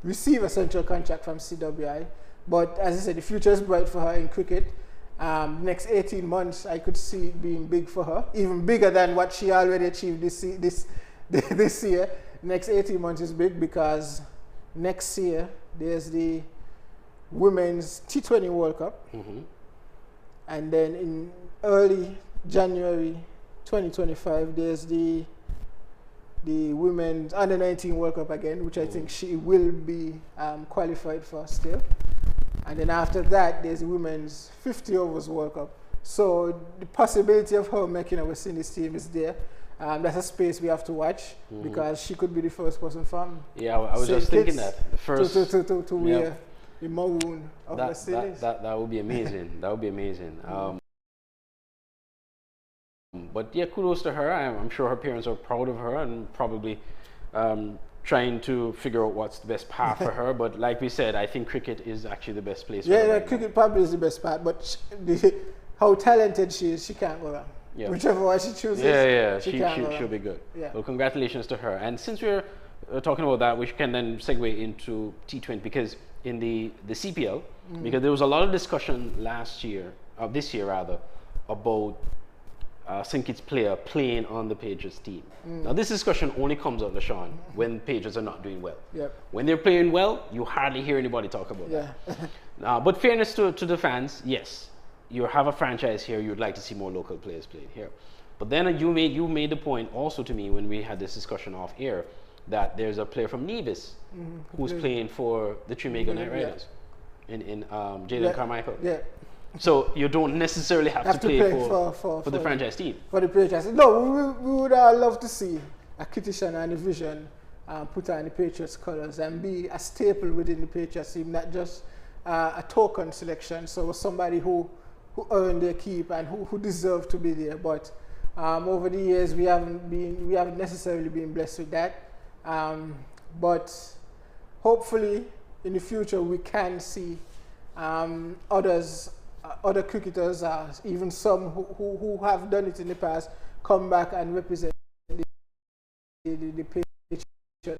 B: receive a central contract from CWI. But as I said, the future is bright for her in cricket. Next 18 months, I could see it being big for her, even bigger than what she already achieved this year. Next 18 months is big because next year there's the Women's T20 World Cup. And then in early January 2025, there's the Women's Under-19 World Cup again, which I think she will be qualified for still. And then after that, there's the Women's 50 Overs World Cup. So the possibility of her making a West Indies team is there. That's a space we have to watch because she could be the first person from.
A: Yeah, I was just thinking that. The first
B: to wear the maroon of West Indies.
A: That would be amazing. That would be amazing. But yeah, kudos to her. I'm sure her parents are proud of her and probably trying to figure out what's the best path for her. But like we said, I think cricket is actually the best place for her.
B: Yeah, cricket probably is the best part. But how talented she is, she can't go wrong. Yeah. Whichever one she chooses,
A: she'll be good. Yeah. Well, congratulations to her. And since we're talking about that, we can then segue into T20 because in the CPL, because there was a lot of discussion this year about St. Kitts player playing on the Patriots team. Now this discussion only comes out, LaShawn, when Patriots are not doing well. When they're playing well, you hardly hear anybody talk about that. But fairness to the fans, yes, you have a franchise here, you'd like to see more local players playing here. But then you made the point also to me when we had this discussion off air that there's a player from Nevis who's playing for the Trinbago Knight Riders in Jaden Carmichael. So you don't necessarily have to play for the franchise team. For the franchise.
B: No, we would love to see a Kittishan and a Vision put on the Patriots colours and be a staple within the Patriots team, not just a token selection. So somebody who earned their keep and who deserved to be there. But Over the years, we haven't necessarily been blessed with that. But hopefully, in the future, we can see other cricketers, even some who have done it in the past, come back and represent the Patriot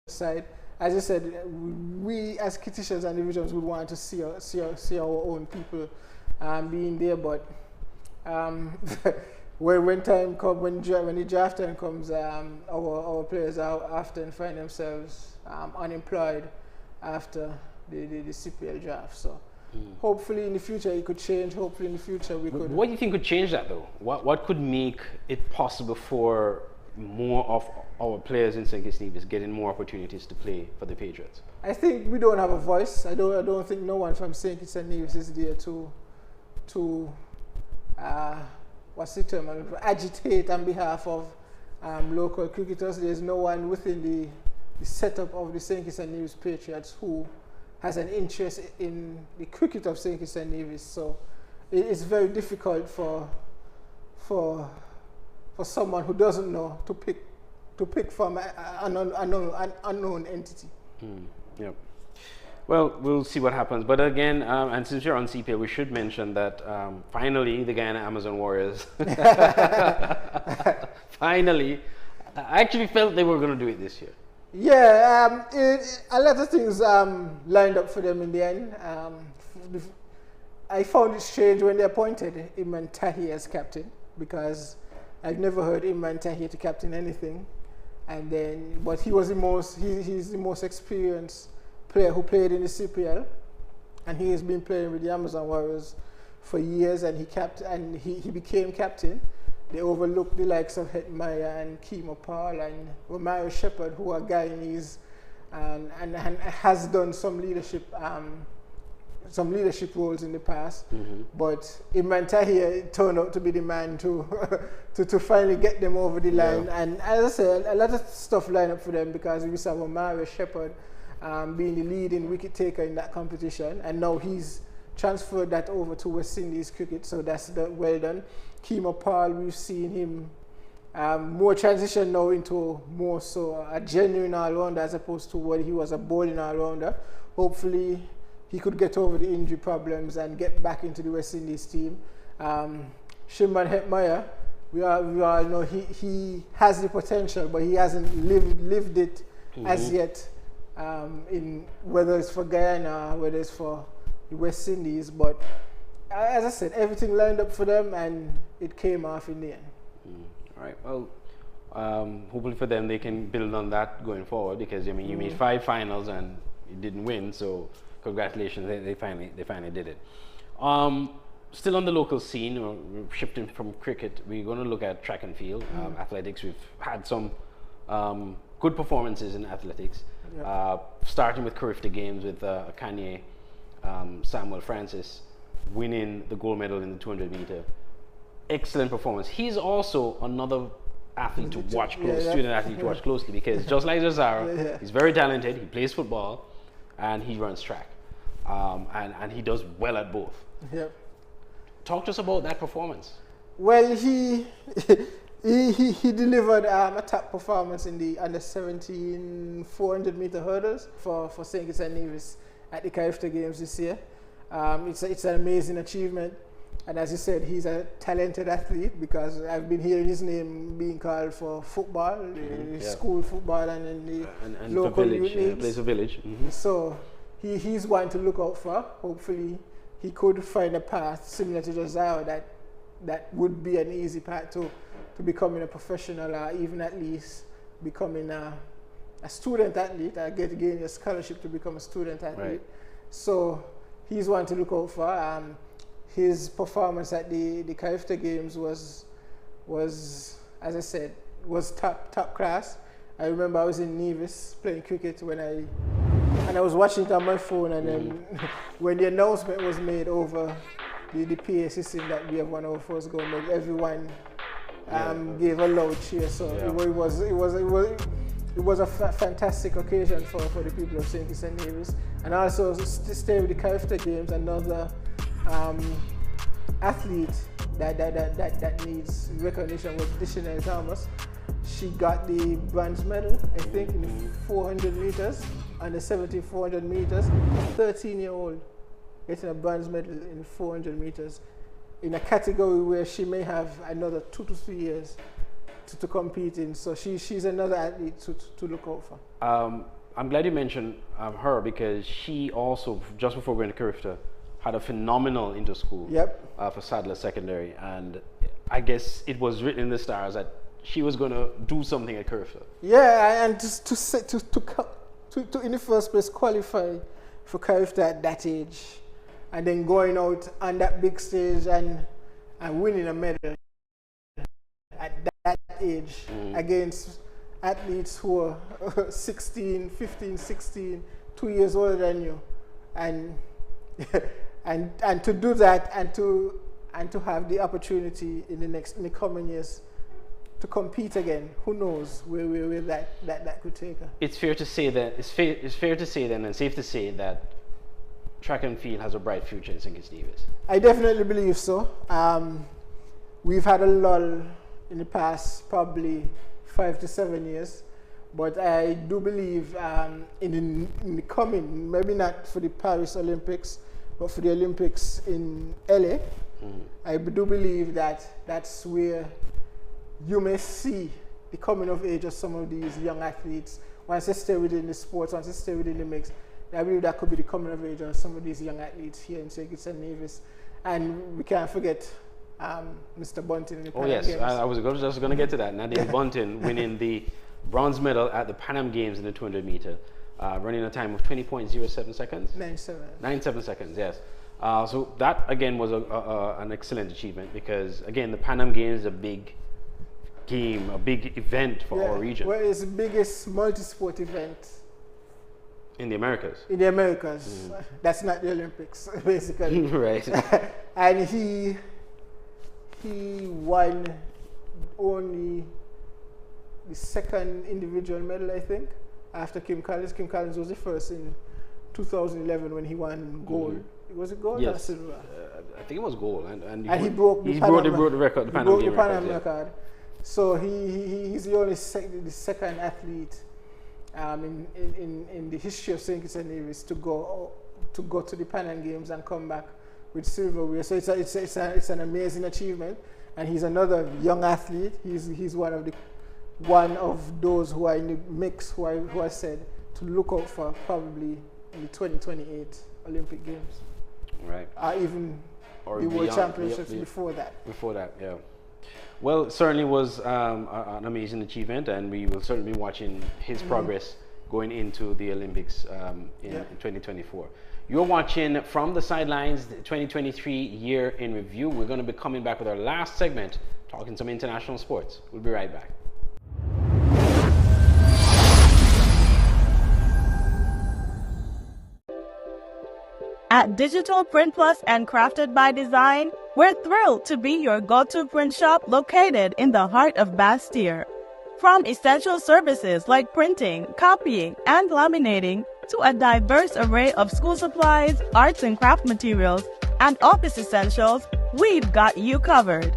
B: side. As I said, we as critics and divisions would want to see our own people being there, but when time comes, when the draft time comes, our players often find themselves unemployed after the CPL draft. So hopefully in the future it could change. Hopefully in the future we could.
A: What do you think could change that though? What could make it possible for more of our players in St. Kitts Nevis getting more opportunities to play for the Patriots?
B: I think we don't have a voice. I don't think no one from St. Kitts Nevis is there to what's the term? Agitate on behalf of local cricketers. There's no one within the setup of the St. Kitts Nevis Patriots who has an interest in the cricket of St. Kitts Nevis. So it's very difficult for someone who doesn't know to pick from an unknown entity.
A: Yep. Well, we'll see what happens. But again, and since you're on CPL, we should mention that finally the Guyana Amazon Warriors finally, I actually felt they were going to do it this year.
B: Yeah, a lot of things lined up for them in the end. I found it strange when they appointed Imran Tahi as captain, because I've never heard Imran Tahi to captain anything. And then, but he was he's the most experienced player who played in the CPL, and he has been playing with the Amazon Warriors for years, and he became captain. They overlooked the likes of Hetmaya and Kemo Paul and Romario Shepherd, who are Guyanese, and has done some leadership roles in the past. But Imran Tahir turned out to be the man to finally get them over the line. And as I said, a lot of stuff lined up for them, because we saw Romario Shepherd being the leading wicket taker in that competition, and now he's transferred that over to West Indies cricket, so that's well done. Kemo Paul, we've seen him more transition now into more so a genuine all-rounder as opposed to what he was, a bowling all-rounder. Hopefully he could get over the injury problems and get back into the West Indies team. Shimon Hetmaya, we all know he has the potential, but he hasn't lived it as yet, in whether it's for Guyana, whether it's for the West Indies. But as I said, everything lined up for them, and it came off in the end.
A: All right. Well, hopefully for them they can build on that going forward, because I mean you made 5 finals and you didn't win, so congratulations, they finally did it. Still on the local scene, we're shifting from cricket, we're going to look at track and field, athletics. We've had some good performances in athletics, starting with Carifta Games with Kanye Samuel Francis winning the gold medal in the 200 meter. Excellent performance. He's also another athlete to watch close, student athlete to watch closely, because just like Jazara, he's very talented, he plays football and he runs track, and he does well at both. Talk to us about that performance. Well,
B: he delivered a top performance in the under 17 400 meter hurdles for St. Kitts and Nevis at the Carifta Games this year. It's an amazing achievement, and as you said, he's a talented athlete, because I've been hearing his name being called for football, school football, and in the local
A: village,
B: leagues.
A: Plays a village.
B: So he's one to look out for. Hopefully he could find a path similar to Josiah that would be an easy path to becoming a professional, or even at least becoming a student athlete, getting a scholarship to become a student athlete.
A: Right.
B: So he's one to look out for. His performance at the Carifta Games was, as I said, was top class. I remember I was in Nevis playing cricket and I was watching it on my phone, and then when the announcement was made over the PA system that we have one of our first goal medal, everyone gave a loud cheer. So it was a fantastic occasion for the people of St. Kitts and Nevis. And also to stay with the Carifta Games, another athlete that needs recognition was Dictionary Thomas. She got the bronze medal, I think, in the 400 meters, under 70 400 meters. 13-year-old getting a bronze medal in 400 meters in a category where she may have another 2 to 3 years to compete in. So she's another athlete to look out for.
A: I'm glad you mentioned her, because she also, just before going to Carifta, had a phenomenal inter-school for Sadler Secondary, and I guess it was written in the stars that she was going to do something at Carifta.
B: Yeah, and just to in the first place qualify for Carifta at that age, and then going out on that big stage and winning a medal at that age against athletes who are 16, 15, 16, 2 years older than you, and and to do that and to have the opportunity in the coming years to compete again, who knows where that could take her.
A: It's fair to say that it's fair to say then, and safe to say, that track and field has a bright future in St. Kitts Nevis.
B: I definitely believe so. We've had a lull in the past probably 5 to 7 years, but I do believe in the coming, maybe not for the Paris Olympics, but for the Olympics in LA, I do believe that that's where you may see the coming of age of some of these young athletes. Once they stay within the sports, once they stay within the mix, I believe that could be the coming of age of some of these young athletes here in St. Kitts and Nevis. And we can't forget Mr. Bunting in the Pan Am Games.
A: I was just going to get to that. Nadine Bunting winning the bronze medal at the Pan Am Games in the 200 meter, running a time of 20.07 seconds. 97 seconds, yes. So that again was an excellent achievement, because again the Pan Am Games is a big game, a big event for our region.
B: Well, it's the biggest multi-sport event
A: in the Americas.
B: In the Americas. That's not the Olympics, basically.
A: Right.
B: And he won only the second individual medal, I think, after Kim Collins. Kim Collins was the first in 2011 when he won gold. Was it gold or silver?
A: I think it was gold, and
B: he broke the
A: record, the Pan Am
B: record. So he's the only the second athlete in the history of St. Kitts and Nevis to go to the Pan Am Games and come back with silverware. So it's an amazing achievement, and he's another young athlete. He's one of those who are in the mix, who I said to look out for probably in the 2028 Olympic Games.
A: Right.
B: Even the World Championships before that.
A: Before that, yeah. Well, it certainly was an amazing achievement, and we will certainly be watching his progress going into the Olympics in 2024. You're watching From the Sidelines, the 2023 year in review. We're going to be coming back with our last segment, talking some international sports. We'll be right back.
E: At Digital Print Plus and Crafted by Design, we're thrilled to be your go-to print shop located in the heart of Bastille. From essential services like printing, copying, and laminating, to a diverse array of school supplies, arts and craft materials, and office essentials, we've got you covered.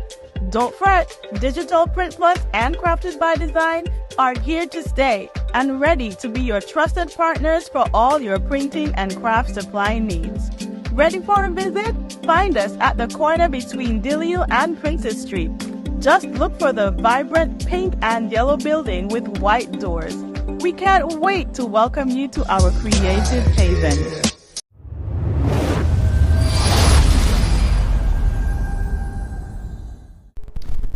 E: Don't fret, Digital Print Plus and Crafted by Design are here to stay and ready to be your trusted partners for all your printing and craft supply needs. Ready for a visit? Find us at the corner between Dillio and Princess Street. Just look for the vibrant pink and yellow building with white doors. We can't wait to welcome you to our creative haven.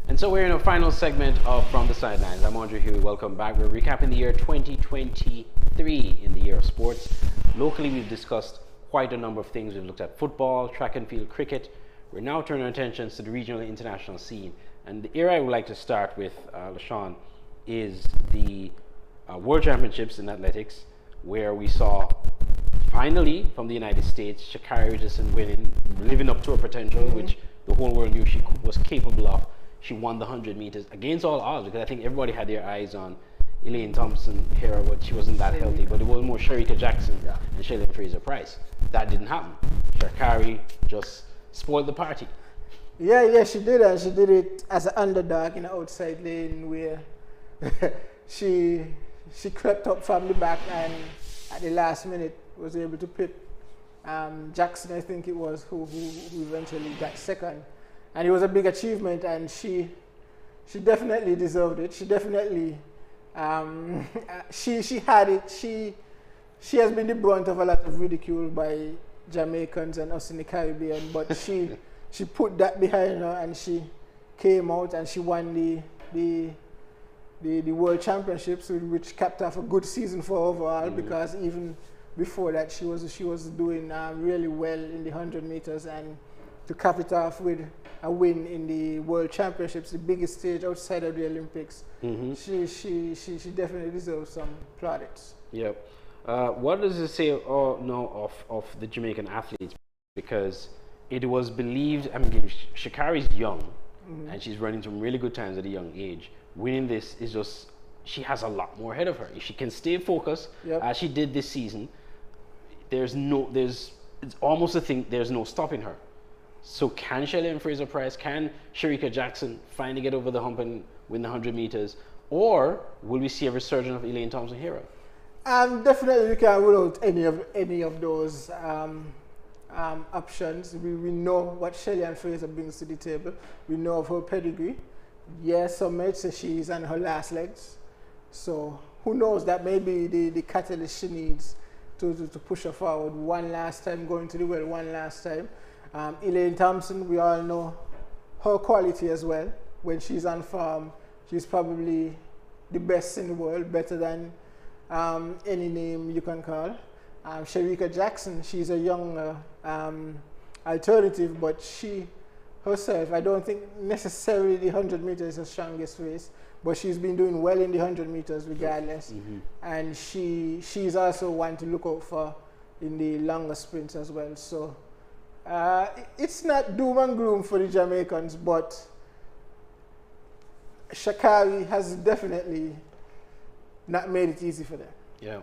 A: And so we're in our final segment of From the Sidelines. I'm Andre Huey. Welcome back. We're recapping the year 2023 in the year of sports. Locally, we've discussed quite a number of things. We've looked at football, track and field, cricket. We're now turning our attentions to the regional and international scene. And the area I would like to start with, LaShawn, is the World Championships in athletics, where we saw finally from the United States, Sha'Carri Richardson winning, living up to her potential, which the whole world knew she was capable of. She won the 100 meters against all odds, because I think everybody had their eyes on Elaine Thompson here, but she wasn't that healthy. But it was more Sherika Jackson and Shailene Fraser-Price. That didn't happen. Sha'Carri just spoiled the party.
B: Yeah, she did, and she did it as an underdog in the outside lane where she crept up from the back and at the last minute was able to pick Jackson, I think it was, who eventually got second. And it was a big achievement, and she definitely deserved it. She definitely, she had it. She has been the brunt of a lot of ridicule by Jamaicans and us in the Caribbean, but she put that behind her, and she came out and she won the World Championships, which capped off a good season for overall, because even before that she was doing really well in the 100 meters, and to cap it off with a win in the World Championships, the biggest stage outside of the Olympics. She definitely deserves some plaudits.
A: Yep. What does it say of the Jamaican athletes? Because it was believed, I mean, Sha'Carri's young, and she's running some really good times at a young age. Winning this is just, she has a lot more ahead of her. If she can stay focused, as she did this season, it's almost a thing, there's no stopping her. So can Shelly-Ann Fraser-Pryce, can Shericka Jackson finally get over the hump and win the 100 meters? Or will we see a resurgence of Elaine Thompson-Herah?
B: Definitely we can't rule out any of those options. We know what Shelly-Ann Fraser brings to the table. We know of her pedigree. Yes, some might say she's on her last legs. So who knows, that may be the catalyst she needs to push her forward one last time, going to the world one last time. Elaine Thompson, we all know her quality as well. When she's on form, she's probably the best in the world, better than any name you can call. Shericka Jackson, she's a young alternative, but she herself, I don't think necessarily the 100 meters is her strongest race, but she's been doing well in the 100 meters regardless. And she's also one to look out for in the longer sprints as well. So it's not doom and gloom for the Jamaicans, but Sha'Carri has definitely not made it easy for them.
A: Yeah.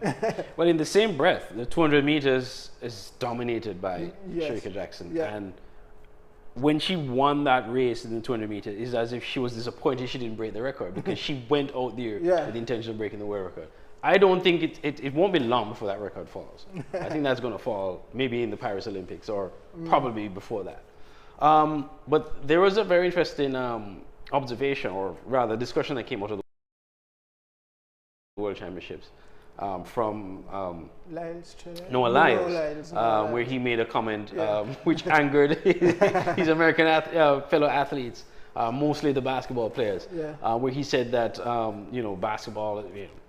A: Well, in the same breath, the 200 meters is dominated by Shericka Jackson.
B: Yeah.
A: And when she won that race in the 200 meters, it's as if she was disappointed she didn't break the record, because she went out there with the intention of breaking the world record. I don't think it won't be long before that record falls. I think that's going to fall maybe in the Paris Olympics, or probably before that. But there was a very interesting observation, or rather discussion, that came out of the World Championships from Noah Lyles, where he made a comment which angered his American fellow athletes, mostly the basketball players, where he said that basketball,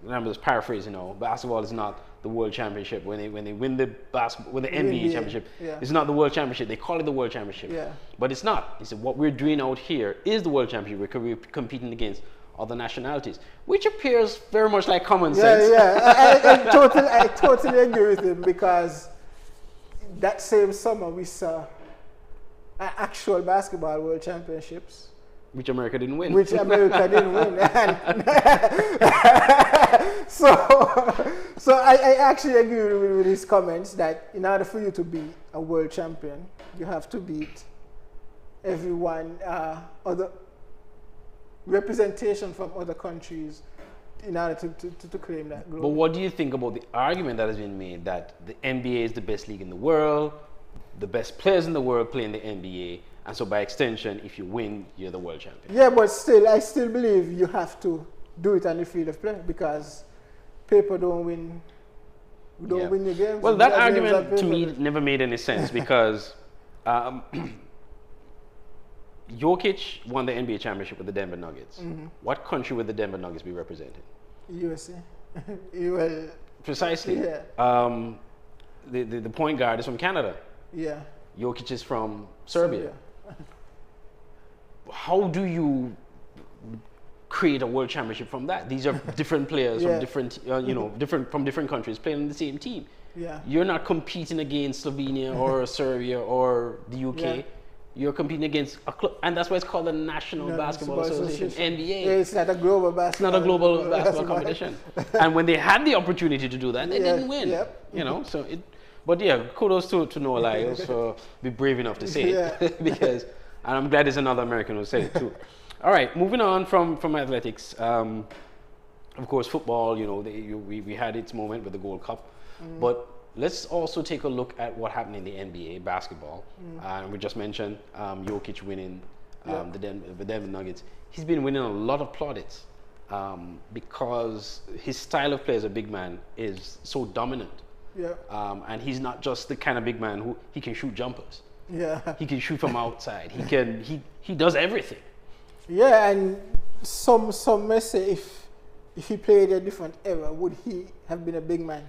A: I'm just paraphrasing now, basketball is not the World Championship. When they win the NBA championship, it's not the World Championship. They call it the World Championship, but it's not. He said what we're doing out here is the World Championship. We're competing against other nationalities, which appears very much like common sense.
B: I totally agree with him, because that same summer we saw actual basketball World Championships,
A: which America didn't win.
B: So I actually agree with his comments that in order for you to be a world champion, you have to beat everyone, other representation from other countries, in order to claim that glory.
A: But what do you think about the argument that has been made that the NBA is the best league in the world, the best players in the world play in the NBA, and so by extension, if you win, you're the world champion?
B: Yeah, but still, I still believe you have to do it on the field of play, because paper don't win your games.
A: Well, that argument to me never made any sense, because Jokic won the NBA championship with the Denver Nuggets. What country would the Denver Nuggets be representing?
B: USA.
A: Precisely.
B: Yeah.
A: The point guard is from Canada.
B: Yeah.
A: Jokic is from Serbia. How do you create a world championship from that? These are different players from different from different countries playing on the same team.
B: Yeah.
A: You're not competing against Slovenia or Serbia or the UK. Yeah. You're competing against a club, and that's why it's called the National Basketball Association, NBA.
B: Yeah, it's not a global basketball.
A: It's not a global basketball competition. And when they had the opportunity to do that, they didn't win. But yeah, kudos to Noah Lyles for be brave enough to say it, because And I'm glad there's another American who said it too. All right, moving on from athletics. Of course, football, you know, we had its moment with the Gold Cup. But let's also take a look at what happened in the NBA basketball. We just mentioned Jokic winning the Denver Nuggets. He's been winning a lot of plaudits because his style of play as a big man is so dominant.
B: Yeah.
A: And he's not just the kind of big man who he can shoot jumpers.
B: Yeah.
A: He can shoot from outside. He does everything.
B: Yeah, and some may say if he played a different era, would he have been a big man?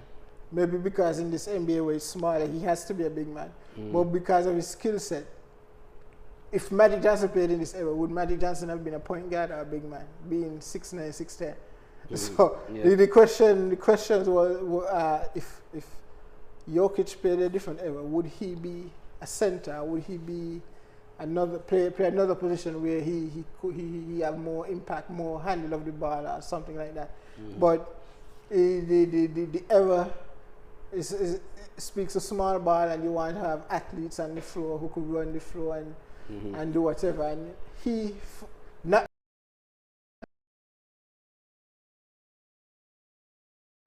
B: Maybe because in this NBA where it's smaller, he has to be a big man. But because of his skill set, if Magic Johnson played in this era, would Magic Johnson have been a point guard or a big man, being 6'9", 6'10"? So the questions were if Jokic played a different era, would he be a center? Would he be play another position where he have more impact, more handle of the ball or something like that? But the era speaks a small ball, and you want to have athletes on the floor who could run the floor and do whatever. And he not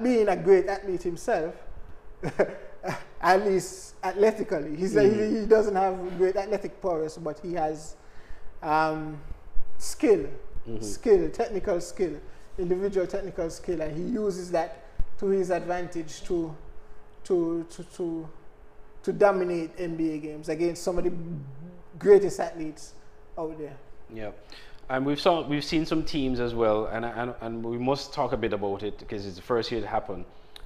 B: being a great athlete himself, at least athletically, he doesn't have great athletic prowess, but he has skill, technical skill, individual technical skill, and he uses that to his advantage to dominate NBA games against some of the greatest athletes out there.
A: Yeah, and we've seen some teams as well, and we must talk a bit about it because it's the first year it happened.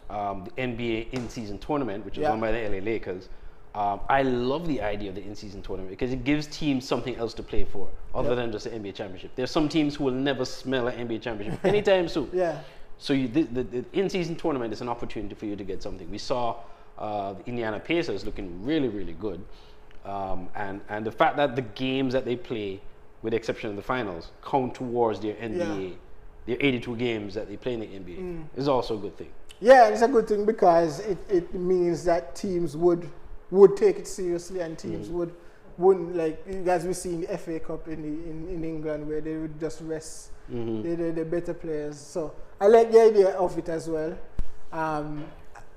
A: The NBA in-season tournament, which is run by the LA Lakers. I love the idea of the in-season tournament because it gives teams something else to play for other than just the NBA championship. There's some teams who will never smell an NBA championship anytime soon.
B: Yeah.
A: So the in-season tournament is an opportunity for you to get something. We saw the Indiana Pacers looking really, really good. And the fact that the games that they play, with the exception of the finals, count towards their NBA, their 82 games that they play in the NBA is also a good thing.
B: Yeah, it's a good thing because it means that teams would take it seriously, and teams wouldn't, like as we see in the FA Cup in England, where they would just rest the better players. So I like the idea of it as well.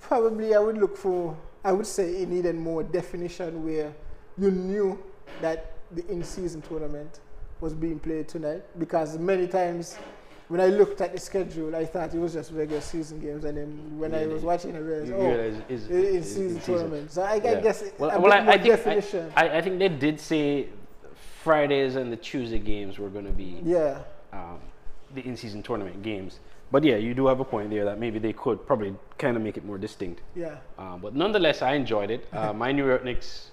B: Probably I would say it needed more definition where you knew that the in-season tournament was being played tonight, because many times when I looked at the schedule, I thought it was just regular season games, and then when I was watching, I realized, it's in-season tournament. So I guess definition.
A: I think they did say Fridays and the Tuesday games were going to be the in-season tournament games. But yeah, you do have a point there that maybe they could probably kind of make it more distinct.
B: Yeah.
A: But nonetheless, I enjoyed it. My New York Knicks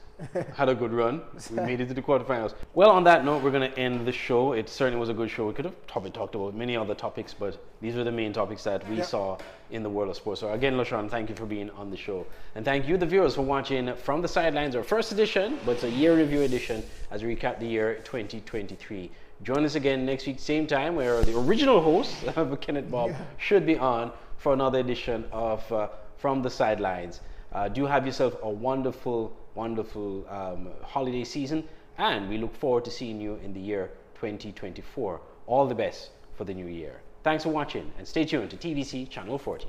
A: had a good run. We made it to the quarterfinals. Well, on that note, we're going to end the show. It certainly was a good show. We could have probably talked about many other topics, but these were the main topics that we saw in the world of sports. So again, LaShawn, thank you for being on the show. And thank you, the viewers, for watching From the Sidelines, our first edition, but it's a year review edition as we recap the year 2023. Join us again next week, same time, where the original host, Kenneth Bob, should be on for another edition of From the Sidelines. Do have yourself a wonderful holiday season, and we look forward to seeing you in the year 2024. All the best for the new year. Thanks for watching, and stay tuned to TVC Channel 40.